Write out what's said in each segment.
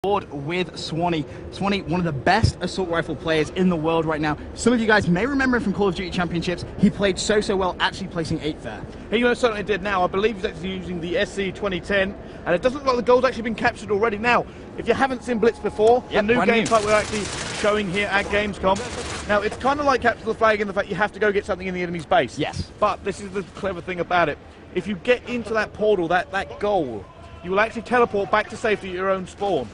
board with Swanee. Swanee, one of the best assault rifle players in the world right now. Some of you guys may remember him from Call of Duty Championships. He played so well, actually placing 8th there. He most certainly did. Now, I believe he's actually using the SC 2010, and it doesn't look like the goal's actually been captured already. Now, if you haven't seen Blitz before, the new game type we're actually showing here at Gamescom. Now, it's kind of like capture the flag in the fact you have to go get something in the enemy's base. Yes. But this is the clever thing about it. If you get into that portal, that goal, you will actually teleport back to safety at your own spawn.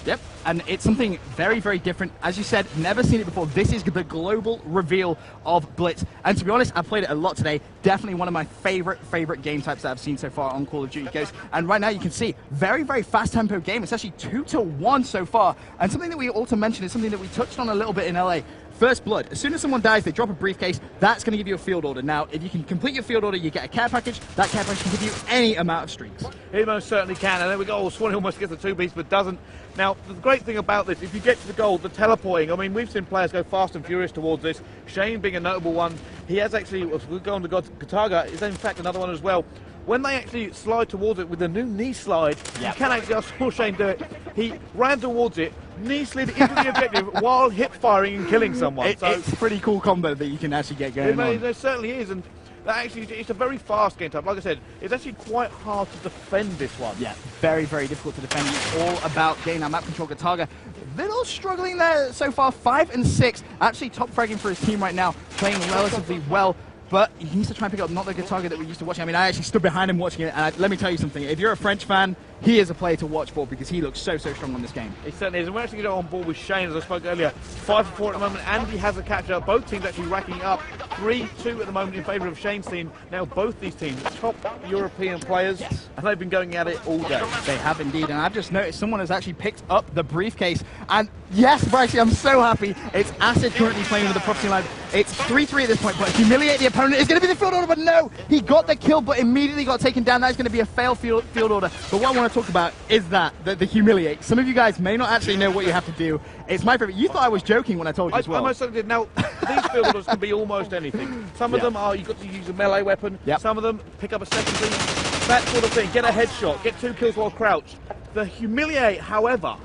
Yep, and it's something very different. As you said, never seen it before. This is the global reveal of Blitz. And to be honest, I've played it a lot today. Definitely one of my favorite game types that I've seen so far on Call of Duty Ghosts. And right now you can see, very fast tempo game. It's actually 2-1 so far. And something that we also mentioned is something that we touched on a little bit in LA. First blood. As soon as someone dies, they drop a briefcase. That's going to give you a field order. Now, if you can complete your field order, you get a care package. That care package can give you any amount of streaks. It most certainly can. And there we go. Swanee almost gets the 2-piece, but doesn't. Now, the great thing about this, if you get to the goal, the teleporting, I mean, we've seen players go fast and furious towards this. Shane being a notable one. He has actually, if we go on to Kataga, is in fact another one as well. When they actually slide towards it with the new knee slide, you can actually, I saw Shane do it. He ran towards it, knee slid into the objective while hip firing and killing someone. It's a pretty cool combo that you can actually get going on. It certainly is, and that actually, it's a very fast game type. Like I said, it's actually quite hard to defend this one. Yeah, very difficult to defend. It's all about getting that map control. Kataga, little struggling there so far, 5 and 6. Actually top fragging for his team right now, playing relatively well. But he needs to try and pick up not the Kataga that we're used to watching. I mean, I actually stood behind him watching it, and let me tell you something. If you're a French fan, he is a player to watch for because he looks so strong on this game. He certainly is, and we're actually going to go on board with Shane, as I spoke earlier. 5 for 4 at the moment. Andy has a catch up. Both teams actually racking up 3-2 at the moment in favour of Shane's team. Now, both these teams, top European players, and they've been going at it all day. They have indeed, and I've just noticed someone has actually picked up the briefcase. And yes, Brycey, I'm so happy. It's Acid currently playing with the property line. It's 3-3 at this point, but humiliate the opponent is going to be the field order, but no! He got the kill, but immediately got taken down. That is going to be a failed field order. But what I want to talk about is the humiliate. Some of you guys may not actually know what you have to do. It's my favorite. You thought I was joking when I told you as well. I most certainly did. Now, these field orders can be almost anything. Some of them are, you've got to use a melee weapon. Some of them pick up a secondary, that sort of thing. Get a headshot, get 2 kills while crouched. The humiliate, however,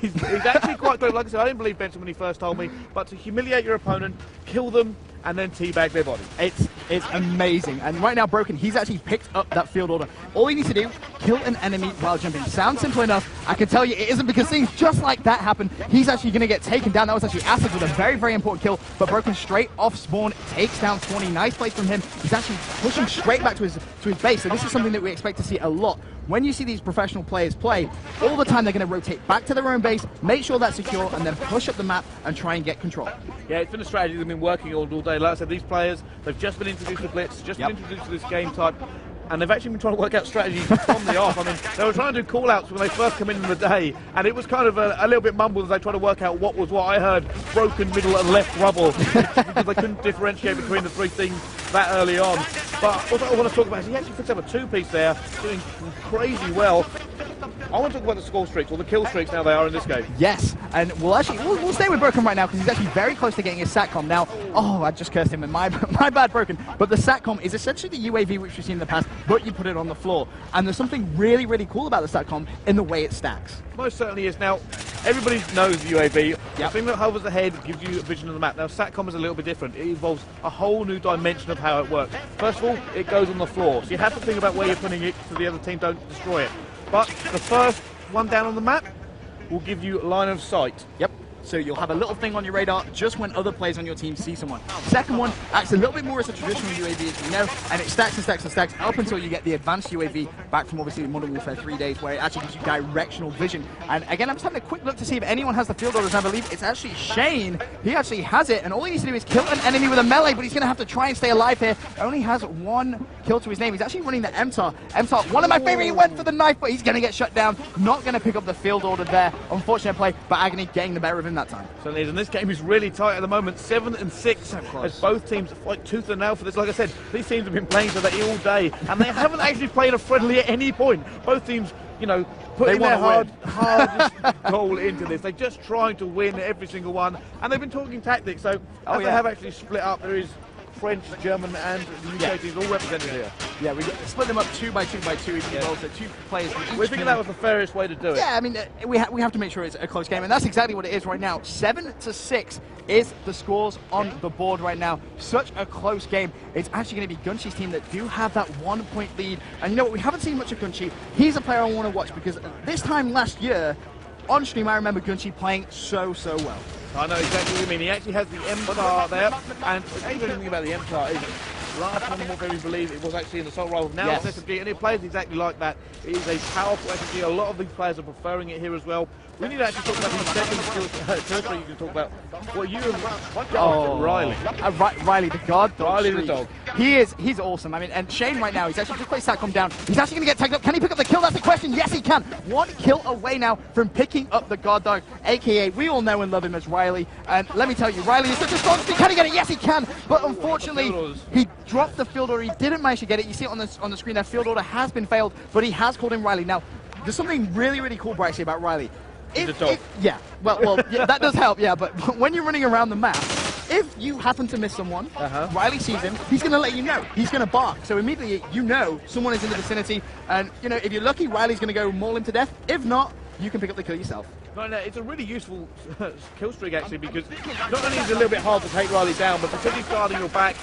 is actually quite good. Like I said, I didn't believe Benson when he first told me, but to humiliate your opponent, kill them, and then teabag their body. It's amazing. And right now, Broken, he's actually picked up that field order. All he needs to do, kill an enemy while jumping. Sounds simple enough. I can tell you it isn't, because things just like that happen. He's actually going to get taken down. That was actually Acid with a very important kill, but Broken straight off spawn takes down Swanee. Nice play from him. He's actually pushing straight back to his base. So this is something that we expect to see a lot. When you see these professional players play, all the time they're going to rotate back to their own base, make sure that's secure, and then push up the map and try and get control. Yeah, it's been a strategy they've been working all day. Like I said, these players, they've just been introduced to Blitz, just been introduced to this game type, and they've actually been trying to work out strategies from the off. I mean, they were trying to do call-outs when they first come in the day, and it was kind of a little bit mumbled as they tried to work out what was what. I heard broken middle and left rubble, because they couldn't differentiate between the 3 things that early on. But what I want to talk about is he actually puts up a 2-piece there, doing crazy well. I want to talk about the score streaks, or the kill streaks now they are in this game. Yes, and we'll stay with Broken right now, because he's actually very close to getting his SATCOM. Now, I just cursed him, and my bad, Broken. But the SATCOM is essentially the UAV which we've seen in the past, but you put it on the floor. And there's something really cool about the SATCOM in the way it stacks. Most certainly is. Now, everybody knows the UAV. The thing that hovers ahead gives you a vision of the map. Now, SATCOM is a little bit different. It involves a whole new dimension of how it works. First of all, it goes on the floor, so you have to think about where you're putting it so the other team don't destroy it. But the first one down on the map will give you line of sight. Yep. So you'll have a little thing on your radar just when other players on your team see someone. Second one acts a little bit more as a traditional UAV, as we know, and it stacks up until you get the advanced UAV back from obviously Modern Warfare 3 days, where it actually gives you directional vision. And again, I'm just having a quick look to see if anyone has the field orders, and I believe it's actually Shane. He actually has it, and all he needs to do is kill an enemy with a melee, but he's going to have to try and stay alive here. Only has 1 kill to his name. He's actually running the MTAR. MTAR, one of my favorite, he went for the knife, but he's going to get shut down. Not going to pick up the field order there. Unfortunate play, but Agony getting the better of him that time. Certainly is, and this game is really tight at the moment, 7 and 6, as both teams fight tooth and nail for this. Like I said, these teams have been playing together all day, and they haven't actually played a friendly at any point. Both teams, you know, putting their hardest goal into this. They're just trying to win every single one, and they've been talking tactics, so they have actually split up. There is French, German, and the UK teams all represented here. Yeah, we split them up 2 by 2 by 2 even well, so 2 players from each We think team. that was the fairest way to do it. Yeah, I mean, we have to make sure it's a close game, and that's exactly what it is right now. 7-6 is the scores on the board right now. Such a close game. It's actually going to be Gunshi's team that do have that 1-point lead. And you know what? We haven't seen much of Gunshi. He's a player I want to watch because this time last year, on stream, I remember Gunshi playing so well. I know exactly what you mean. He actually has the M-Star there, and the interesting thing about the M-Star is last one, what we believe it was actually in the Assault Rifle. Now Yes. it's SMG, and it plays exactly like that. It is a powerful SMG. A lot of these players are preferring it here as well. We need to actually talk about the second skill. Tertiary, you can talk about what you and Riley. Riley the god dog. Riley the streak. dog. He's awesome. I mean, and Shane right now, he's actually just played Satcom down. He's actually going to get tagged up. Can he pick up the kill? That's the question. Yes, he can. 1 kill away now from picking up the god dog, aka we all know and love him as Riley. And let me tell you, Riley is such a strong streak. Can he get it? Yes, he can. But unfortunately, he dropped the field order. He didn't manage to get it. You see it on the screen. That field order has been failed, but he has called in Riley. Now, there's something really cool, Brycey, about Riley. Yeah, well, yeah, that does help, yeah, but when you're running around the map, if you happen to miss someone, Riley sees him, he's going to let you know. He's going to bark. So immediately, you know someone is in the vicinity, and, you know, if you're lucky, Riley's going to go maul him to death. If not, you can pick up the kill yourself. No, it's a really useful kill streak, actually, because not only is it a little bit hard to take Riley down, but because he's guarding your back,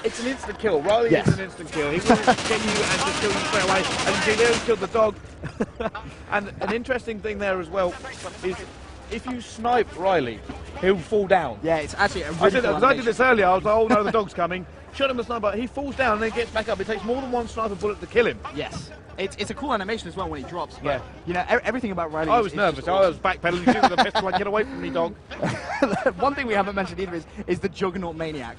it's an instant kill. Riley is an instant kill. He will get you and just kill you straight away. And you see there he killed the dog. And an interesting thing there as well is if you snipe Riley, he'll fall down. Yeah, it's actually a really cool I did this earlier. I was like, oh no, the dog's coming. Shot him the sniper. He falls down and then gets back up. It takes more than one sniper bullet to kill him. Yes. It's a cool animation as well when he drops. But, yeah. You know, everything about Riley I was nervous. I was backpedaling, shooting with a pistol, like, get away from me, dog. One thing we haven't mentioned either is the Juggernaut Maniac.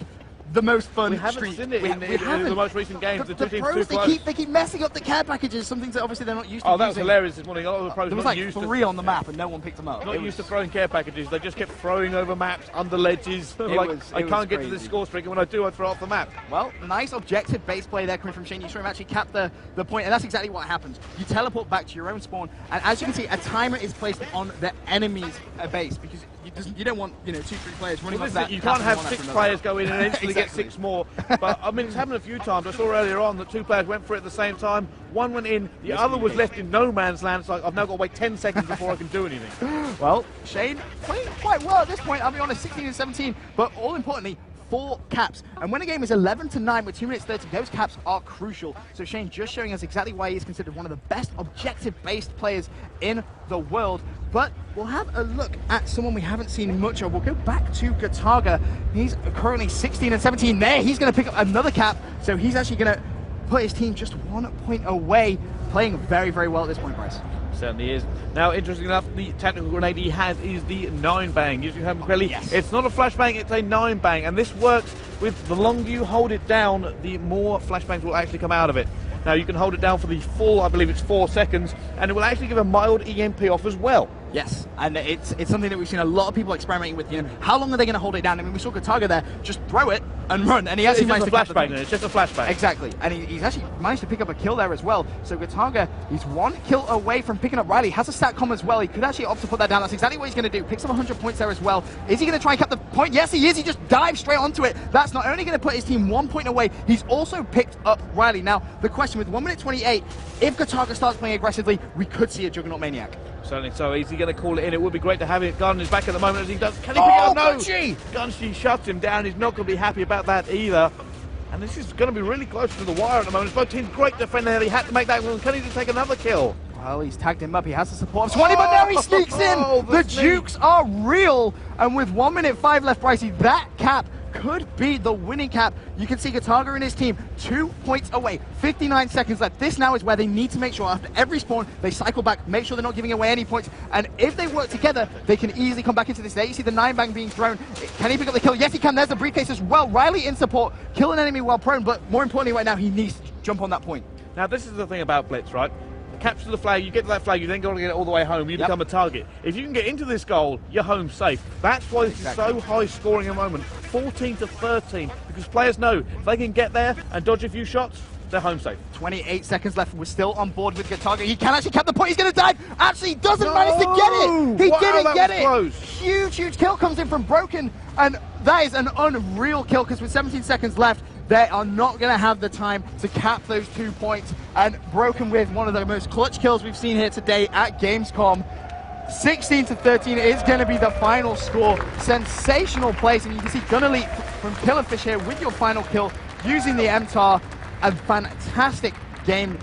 The most fun We haven't streak. seen it in the most recent games. The two teams pros, too close. they keep messing up the care packages, some things that obviously they're not used to Oh, that was using. hilarious this morning. A lot of the pros There was not like used 3 on the map and no one picked them up. Not used to throwing care packages. They just kept throwing over maps, under ledges. I can't get to this score streak, and when I do, I throw off the map. Well, nice objective base play there coming from Shane. You saw him actually cap the point, and that's exactly what happens. You teleport back to your own spawn, and as you can see, a timer is placed on the enemy's base, because you don't want 2-3 players running off that. You can't have 6 players go in and instantly get 6 more. But I mean, it's happened a few times. I saw earlier on that 2 players went for it at the same time. One went in, the other was left in no man's land. So I've now got to wait 10 seconds before I can do anything. Well, Shane playing quite well at this point. I'll be honest, 16 and 17. But all importantly, 4 caps. And when a game is 11-9 with 2 minutes 30, those caps are crucial. So Shane just showing us exactly why he is considered one of the best objective-based players in the world. But we'll have a look at someone we haven't seen much of. We'll go back to Gataga. He's currently 16 and 17 there. He's going to pick up another cap. So he's actually going to put his team just 1 point away, playing very well at this point, Bryce. Certainly is. Now, interesting enough, the tactical grenade he has is the 9-bang. Using him correctly, It's not a flashbang, it's a 9-bang. And this works with the longer you hold it down, the more flashbangs will actually come out of it. Now, you can hold it down for the full, I believe it's 4 seconds, and it will actually give a mild EMP off as well. Yes, and it's something that we've seen a lot of people experimenting with. You know, how long are they going to hold it down? I mean, we saw Gataga there just throw it and run, and he actually managed to catch the thing. It's just a flashbang. Exactly, and he's actually managed to pick up a kill there as well. So Gataga, he's 1 kill away from picking up Riley. Has a StatCom as well. He could actually opt to put that down. That's exactly what he's going to do. Picks up 100 points there as well. Is he going to try and cap the point? Yes, he is. He just dives straight onto it. That's not only going to put his team 1 point away, he's also picked up Riley. Now, the question with 1 minute 28, if Gataga starts playing aggressively, we could see a Juggernaut Maniac. Certainly so. Is he going to call it in? It would be great to have it. Garden is back at the moment as he does. Can he pick it up? No! Gunshi shuts him down. He's not going to be happy about that either. And this is going to be really close to the wire at the moment. Both teams great defender there. He had to make that one. Can he just take another kill? Well, he's tagged him up. He has the support of 20, but now he sneaks in. The Jukes are real. And with 1 minute 5 left, Brycey, that cap could be the winning cap. You can see Gataga and his team 2 points away, 59 seconds left. This now is where they need to make sure after every spawn they cycle back, make sure they're not giving away any points, and if they work together they can easily come back into this. There you see the 9-bang being thrown. Can he pick up the kill? Yes, he can. There's the briefcase as well. Riley in support, kill an enemy while prone, but more importantly right now he needs to jump on that point. Now this is the thing about Blitz, right? Capture the flag, you get to that flag, you then got to get it all the way home, you become a target. If you can get into this goal, you're home safe. That's why this is so high scoring at the moment, 14-13, because players know if they can get there and dodge a few shots, they're home safe. 28 seconds left. We're still on board with Gataga. He can actually cap the point. He's going to dive. Actually, he doesn't manage to get it. He didn't get it. Close. Huge kill comes in from Broken, and that is an unreal kill because with 17 seconds left, they are not going to have the time to cap those 2 points. And Broken with one of the most clutch kills we've seen here today at Gamescom. 16-13 is going to be the final score. Sensational place, and you can see Gunnerly from Killerfish here with your final kill using the MTAR. A fantastic game